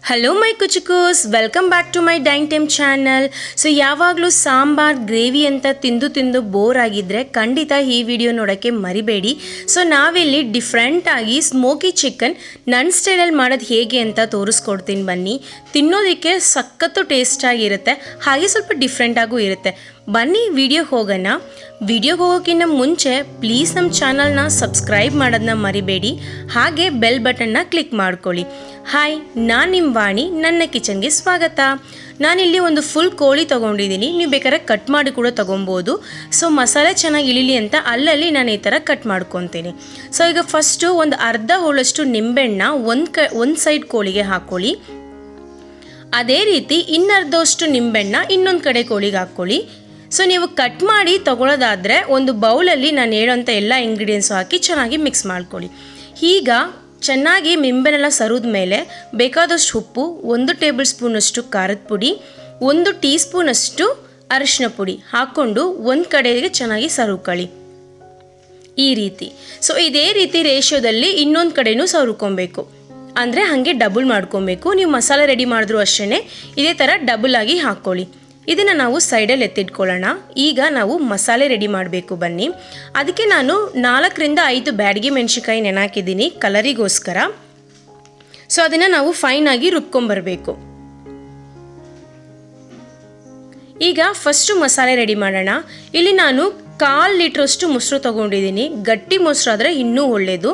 Hello my ಕುಚುಕೂಸ್, welcome back to my dine time channel. So ಯಾವಾಗಲೂ sambar gravy ಅಂತ ತಿಂದು ಬೋರ್ ಆಗಿದ್ದರೆ ಖಂಡಿತ ಈ ವಿಡಿಯೋ ನೋಡೋಕ್ಕೆ ಮರಿಬೇಡಿ. ಸೊ ನಾವಿಲ್ಲಿ ಡಿಫ್ರೆಂಟಾಗಿ ಸ್ಮೋಕಿ ಚಿಕನ್ ನನ್ನ ಸ್ಟೈಲಲ್ಲಿ ಮಾಡೋದು ಹೇಗೆ ಅಂತ ತೋರಿಸ್ಕೊಡ್ತೀನಿ ಬನ್ನಿ. ತಿನ್ನೋದಕ್ಕೆ ಸಖತ್ತು ಟೇಸ್ಟಾಗಿರುತ್ತೆ, ಹಾಗೆ ಸ್ವಲ್ಪ ಡಿಫ್ರೆಂಟಾಗೂ ಇರುತ್ತೆ. ಬನ್ನಿ ವಿಡಿಯೋಗೆ ಹೋಗೋಣ. ವಿಡಿಯೋಗೆ ಹೋಗೋಕ್ಕಿಂತ ಮುಂಚೆ ಪ್ಲೀಸ್ ನಮ್ಮ ಚಾನಲ್ನ ಸಬ್ಸ್ಕ್ರೈಬ್ ಮಾಡೋದನ್ನ ಮರಿಬೇಡಿ, ಹಾಗೆ ಬೆಲ್ ಬಟನ್ನ ಕ್ಲಿಕ್ ಮಾಡ್ಕೊಳ್ಳಿ. ಹಾಯ್, ನಾನು ನಿಮ್ಮ ವಾಣಿ, ನನ್ನ ಕಿಚನ್ಗೆ ಸ್ವಾಗತ. ನಾನಿಲ್ಲಿ ಒಂದು ಫುಲ್ ಕೋಳಿ ತೊಗೊಂಡಿದ್ದೀನಿ, ನೀವು ಬೇಕಾದ್ರೆ ಕಟ್ ಮಾಡಿ ಕೂಡ ತೊಗೊಬೋದು. ಸೊ ಮಸಾಲೆ ಚೆನ್ನಾಗಿ ಇಳಿಲಿ ಅಂತ ಅಲ್ಲಲ್ಲಿ ನಾನು ಈ ಥರ ಕಟ್ ಮಾಡ್ಕೊತೀನಿ. ಸೊ ಈಗ ಫಸ್ಟು ಒಂದು ಅರ್ಧ ಹೋಳಷ್ಟು ನಿಂಬೆಹಣ್ಣ ಒಂದು ಸೈಡ್ ಕೋಳಿಗೆ ಹಾಕ್ಕೊಳ್ಳಿ. ಅದೇ ರೀತಿ ಇನ್ನರ್ಧಷ್ಟು ನಿಂಬೆಹಣ್ಣ ಇನ್ನೊಂದು ಕಡೆ ಕೋಳಿಗೆ ಹಾಕ್ಕೊಳ್ಳಿ. ಸೊ ನೀವು ಕಟ್ ಮಾಡಿ ತೊಗೊಳ್ಳೋದಾದರೆ ಒಂದು ಬೌಲಲ್ಲಿ ನಾನು ಹೇಳೋಂಥ ಎಲ್ಲ ಇಂಗ್ರೀಡಿಯೆಂಟ್ಸು ಹಾಕಿ ಚೆನ್ನಾಗಿ ಮಿಕ್ಸ್ ಮಾಡ್ಕೊಳ್ಳಿ. ಈಗ ಚೆನ್ನಾಗಿ ನಿಂಬೆಹಣ್ಣೆಲ್ಲ ಸರಿದ ಮೇಲೆ ಬೇಕಾದಷ್ಟು ಉಪ್ಪು, 1 ಟೇಬಲ್ ಸ್ಪೂನಷ್ಟು ಖಾರದ ಪುಡಿ, 1 ಟೀ ಸ್ಪೂನಷ್ಟು ಅರಿಶಿನ ಪುಡಿ ಹಾಕ್ಕೊಂಡು ಒಂದು ಕಡೆಗೆ ಚೆನ್ನಾಗಿ ಸರುಕೊಳ್ಳಿ ಈ ರೀತಿ. ಸೊ ಇದೇ ರೀತಿ ರೇಷಿಯೋದಲ್ಲಿ ಇನ್ನೊಂದು ಕಡೆನೂ ಸರುಕೊಬೇಕು, ಅಂದರೆ ಹಾಗೆ ಡಬಲ್ ಮಾಡ್ಕೊಬೇಕು. ನೀವು ಮಸಾಲೆ ರೆಡಿ ಮಾಡಿದ್ರು ಅಷ್ಟೇ ಇದೇ ಥರ ಡಬಲ್ ಆಗಿ ಹಾಕ್ಕೊಳ್ಳಿ. ಇದನ್ನು ನಾವು ಸೈಡಲ್ಲಿ ಎತ್ತಿಟ್ಕೊಳ್ಳೋಣ. ಈಗ ನಾವು ಮಸಾಲೆ ರೆಡಿ ಮಾಡಬೇಕು ಬನ್ನಿ. ಅದಕ್ಕೆ ನಾನು 4ರಿಂದ 5 ಬ್ಯಾಡಗಿ ಮೆಣಸಿನ್ಕಾಯಿ ನೆನಾಕಿದ್ದೀನಿ ಕಲರಿಗೋಸ್ಕರ. ಸೊ ಅದನ್ನು ನಾವು ಫೈನಾಗಿ ರುಬ್ಕೊಂಬರಬೇಕು. ಈಗ ಫಸ್ಟು ಮಸಾಲೆ ರೆಡಿ ಮಾಡೋಣ. ಇಲ್ಲಿ ನಾನು 1/4 ಲೀಟ್ರಷ್ಟು ಮೊಸರು ತೊಗೊಂಡಿದ್ದೀನಿ. ಗಟ್ಟಿ ಮೊಸರು ಆದರೆ ಇನ್ನೂ ಒಳ್ಳೆಯದು.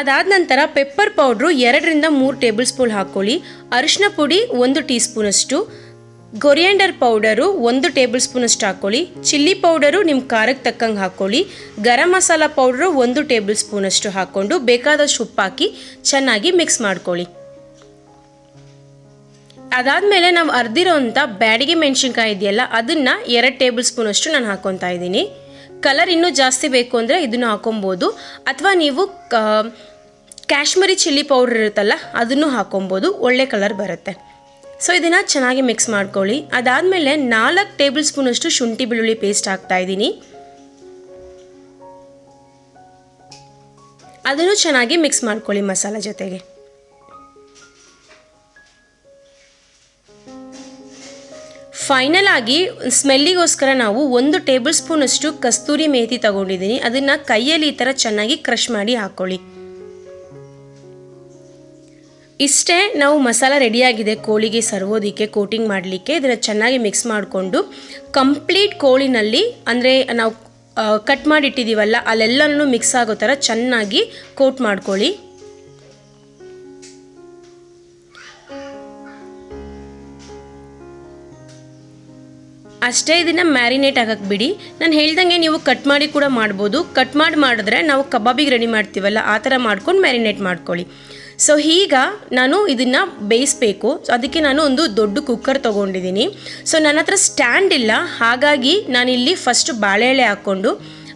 ಅದಾದ ನಂತರ ಪೆಪ್ಪರ್ ಪೌಡ್ರು 2ರಿಂದ 3 ಟೇಬಲ್ ಸ್ಪೂನ್ ಹಾಕ್ಕೊಳ್ಳಿ. ಅರಿಶಿನ ಪುಡಿ 1 ಟೀ ಸ್ಪೂನಷ್ಟು, ಕೊರಿಯಾಂಡರ್ ಪೌಡರು 1 ಟೇಬಲ್ ಸ್ಪೂನಷ್ಟು ಹಾಕ್ಕೊಳ್ಳಿ. ಚಿಲ್ಲಿ ಪೌಡರು ನಿಮ್ಮ ಖಾರಕ್ಕೆ ತಕ್ಕಂಗೆ ಹಾಕ್ಕೊಳ್ಳಿ. ಗರಂ ಮಸಾಲ ಪೌಡ್ರು 1 ಟೇಬಲ್ ಸ್ಪೂನಷ್ಟು ಹಾಕ್ಕೊಂಡು ಬೇಕಾದಷ್ಟು ಉಪ್ಪು ಹಾಕಿ ಚೆನ್ನಾಗಿ ಮಿಕ್ಸ್ ಮಾಡ್ಕೊಳ್ಳಿ. ಅದಾದಮೇಲೆ ನಾವು ಅರ್ದಿರೋಂಥ ಬ್ಯಾಡಗಿ ಮೆಣಸಿನ್ಕಾಯಿ ಇದೆಯಲ್ಲ, ಅದನ್ನು 2 ಟೇಬಲ್ ಸ್ಪೂನಷ್ಟು ನಾನು ಹಾಕ್ಕೊತಾ ಇದ್ದೀನಿ. ಕಲರ್ ಇನ್ನೂ ಜಾಸ್ತಿ ಬೇಕು ಅಂದರೆ ಇದನ್ನು ಹಾಕೊಬೋದು, ಅಥವಾ ನೀವು ಕಾಶ್ಮೀರಿ ಚಿಲ್ಲಿ ಪೌಡ್ರ್ ಇರುತ್ತಲ್ಲ ಅದನ್ನು ಹಾಕೊಬೋದು, ಒಳ್ಳೆ ಕಲರ್ ಬರುತ್ತೆ. ಸೊ ಇದನ್ನು ಚೆನ್ನಾಗಿ ಮಿಕ್ಸ್ ಮಾಡ್ಕೊಳ್ಳಿ. ಅದಾದಮೇಲೆ 4 ಟೇಬಲ್ ಸ್ಪೂನಷ್ಟು ಶುಂಠಿ ಬೆಳ್ಳುಳ್ಳಿ ಪೇಸ್ಟ್ ಹಾಕ್ತಾಯಿದ್ದೀನಿ. ಅದನ್ನು ಚೆನ್ನಾಗಿ ಮಿಕ್ಸ್ ಮಾಡ್ಕೊಳ್ಳಿ ಮಸಾಲೆ ಜೊತೆಗೆ. ಫೈನಲ್ ಆಗಿ ಸ್ಮೆಲ್ಲಿಗೋಸ್ಕರ ನಾವು 1 ಟೇಬಲ್ ಸ್ಪೂನಷ್ಟು ಕಸ್ತೂರಿ ಮೇಥಿ ತಗೊಂಡಿದ್ದೀನಿ. ಅದನ್ನು ಕೈಯಲ್ಲಿ ಈ ಥರ ಚೆನ್ನಾಗಿ ಕ್ರಷ್ ಮಾಡಿ ಹಾಕ್ಕೊಳ್ಳಿ. ಇಷ್ಟೇ, ನಾವು ಮಸಾಲ ರೆಡಿಯಾಗಿದೆ ಕೋಳಿಗೆ ಸರ್ವೋದಕ್ಕೆ, ಕೋಟಿಂಗ್ ಮಾಡಲಿಕ್ಕೆ. ಇದನ್ನು ಚೆನ್ನಾಗಿ ಮಿಕ್ಸ್ ಮಾಡಿಕೊಂಡು ಕಂಪ್ಲೀಟ್ ಕೋಳಿನಲ್ಲಿ, ಅಂದರೆ ನಾವು ಕಟ್ ಮಾಡಿಟ್ಟಿದ್ದೀವಲ್ಲ ಅಲ್ಲೆಲ್ಲನೂ ಮಿಕ್ಸ್ ಆಗೋ ಥರ ಚೆನ್ನಾಗಿ ಕೋಟ್ ಮಾಡ್ಕೊಳ್ಳಿ. ಅಷ್ಟೇ, ಇದನ್ನು ಮ್ಯಾರಿನೇಟ್ ಆಗಕ್ಕೆ ಬಿಡಿ. ನಾನು ಹೇಳ್ದಂಗೆ ನೀವು ಕಟ್ ಮಾಡಿ ಕೂಡ ಮಾಡ್ಬೋದು. ಕಟ್ ಮಾಡಿದ್ರೆ ನಾವು ಕಬಾಬಿಗೆ ರೆಡಿ ಮಾಡ್ತೀವಲ್ಲ ಆ ಥರ ಮಾಡ್ಕೊಂಡು ಮ್ಯಾರಿನೇಟ್ ಮಾಡ್ಕೊಳ್ಳಿ. ಸೊ ಈಗ ನಾನು ಇದನ್ನು ಬೇಯಿಸಬೇಕು. ಅದಕ್ಕೆ ನಾನು ಒಂದು ದೊಡ್ಡ ಕುಕ್ಕರ್ ತೊಗೊಂಡಿದ್ದೀನಿ. ಸೊ ನನ್ನ ಹತ್ರ ಸ್ಟ್ಯಾಂಡ್ ಇಲ್ಲ, ಹಾಗಾಗಿ ನಾನಿಲ್ಲಿ ಫಸ್ಟ್ ಬಾಳೆಎಲೆ ಹಾಕ್ಕೊಂಡು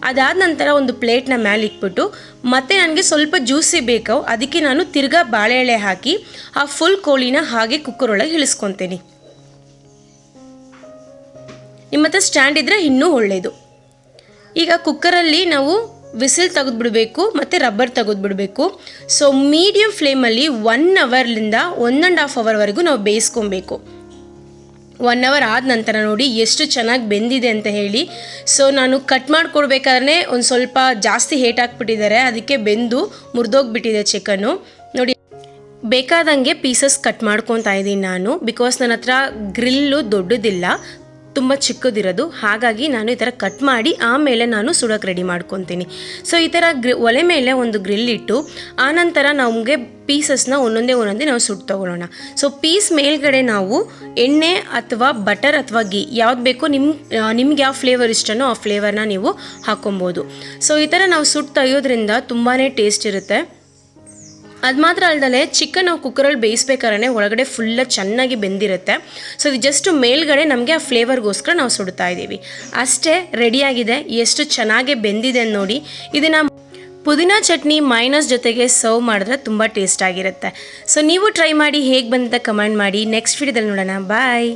ಅದಾದ ನಂತರ ಒಂದು ಪ್ಲೇಟ್ನ ಮೇಲೆ ಇಟ್ಬಿಟ್ಟು, ಮತ್ತು ನನಗೆ ಸ್ವಲ್ಪ ಜ್ಯೂಸಿ ಬೇಕು, ಅದಕ್ಕೆ ನಾನು ತಿರ್ಗಾ ಬಾಳೆಎಲೆ ಹಾಕಿ ಆ ಫುಲ್ ಕೋಳಿನ ಹಾಗೆ ಕುಕ್ಕರ್ ಒಳಗೆ ಇಳಿಸ್ಕೊತೀನಿ. ನಿಮ್ಮ ಹತ್ರ ಸ್ಟ್ಯಾಂಡ್ ಇದ್ದರೆ ಇನ್ನೂ ಒಳ್ಳೆಯದು. ಈಗ ಕುಕ್ಕರಲ್ಲಿ ನಾವು ವಿಸಿಲ್ ತೆಗೆದುಬಿಡಬೇಕು ಮತ್ತು ರಬ್ಬರ್ ತೆಗೆದುಬಿಡಬೇಕು. ಸೊ ಮೀಡಿಯಮ್ ಫ್ಲೇಮಲ್ಲಿ 1 ಅವರ್ಲಿಂದ 1.5 ಅವರ್ವರೆಗೂ ನಾವು ಬೇಯಿಸ್ಕೊಬೇಕು. 1 ಅವರ್ ಆದ ನಂತರ ನೋಡಿ ಎಷ್ಟು ಚೆನ್ನಾಗಿ ಬೆಂದಿದೆ ಅಂತ ಹೇಳಿ. ಸೊ ನಾನು ಕಟ್ ಮಾಡಿಕೊಡ್ಬೇಕಾದ್ರೆ ಒಂದು ಸ್ವಲ್ಪ ಜಾಸ್ತಿ ಹೇಟ್ ಹಾಕ್ಬಿಟ್ಟಿದ್ದಾರೆ, ಅದಕ್ಕೆ ಬೆಂದು ಮುರಿದೋಗ್ಬಿಟ್ಟಿದೆ ಚಿಕನ್ನು. ನೋಡಿ, ಬೇಕಾದಂಗೆ ಪೀಸಸ್ ಕಟ್ ಮಾಡ್ಕೊತಾ ಇದ್ದೀನಿ ನಾನು, ಬಿಕಾಸ್ ನನ್ನ ಹತ್ರ ಗ್ರಿಲ್ಲು ದೊಡ್ಡದಿಲ್ಲ, ತುಂಬ ಚಿಕ್ಕದಿರೋದು. ಹಾಗಾಗಿ ನಾನು ಈ ಥರ ಕಟ್ ಮಾಡಿ ಆಮೇಲೆ ನಾನು ಸುಡೋಕ್ಕೆ ರೆಡಿ ಮಾಡ್ಕೊತೀನಿ. ಸೊ ಈ ಥರ ಒಲೆ ಮೇಲೆ ಒಂದು ಗ್ರಿಲ್ ಇಟ್ಟು ಆನಂತರ ನಮಗೆ ಪೀಸಸ್ನ ಒಂದೊಂದೇ ನಾವು ಸುಟ್ಟು ತೊಗೊಳ್ಳೋಣ. ಸೊ ಪೀಸ್ ಮೇಲ್ಗಡೆ ನಾವು ಎಣ್ಣೆ ಅಥವಾ ಬಟರ್ ಅಥವಾ ಗೀ ಯಾವ್ದು ಬೇಕೋ ನಿಮ್ಗೆ ಯಾವ ಫ್ಲೇವರ್ ಇಷ್ಟನೋ ಆ ಫ್ಲೇವರ್ನ ನೀವು ಹಾಕ್ಕೊಬೋದು. ಸೊ ಈ ಥರ ನಾವು ಸುಟ್ಟು ತೆಗೆಯೋದ್ರಿಂದ ತುಂಬಾ ಟೇಸ್ಟ್ ಇರುತ್ತೆ. ಅದು ಮಾತ್ರ ಅಲ್ಲದೆ ಚಿಕನ್ ನಾವು ಕುಕ್ಕರಲ್ಲಿ ಬೇಯಿಸ್ಬೇಕಾದ್ರೆ ಒಳಗಡೆ ಫುಲ್ಲ ಚೆನ್ನಾಗಿ ಬೆಂದಿರುತ್ತೆ. ಸೊ ಇದು ಜಸ್ಟ್ ಮೇಲ್ಗಡೆ ನಮಗೆ ಆ ಫ್ಲೇವರ್ಗೋಸ್ಕರ ನಾವು ಸುಡ್ತಾ ಇದ್ದೀವಿ ಅಷ್ಟೇ. ರೆಡಿಯಾಗಿದೆ, ಎಷ್ಟು ಚೆನ್ನಾಗಿ ಬೆಂದಿದೆ ನೋಡಿ. ಇದನ್ನು ಪುದೀನಾ ಚಟ್ನಿ ಮೈನಸ್ ಜೊತೆಗೆ ಸರ್ವ್ ಮಾಡಿದ್ರೆ ತುಂಬ ಟೇಸ್ಟ್ ಆಗಿರುತ್ತೆ. ಸೊ ನೀವು ಟ್ರೈ ಮಾಡಿ, ಹೇಗೆ ಬಂತ ಕಮೆಂಟ್ ಮಾಡಿ. ನೆಕ್ಸ್ಟ್ ವಿಡಿಯೋದಲ್ಲಿ ನೋಡೋಣ. ಬಾಯ್.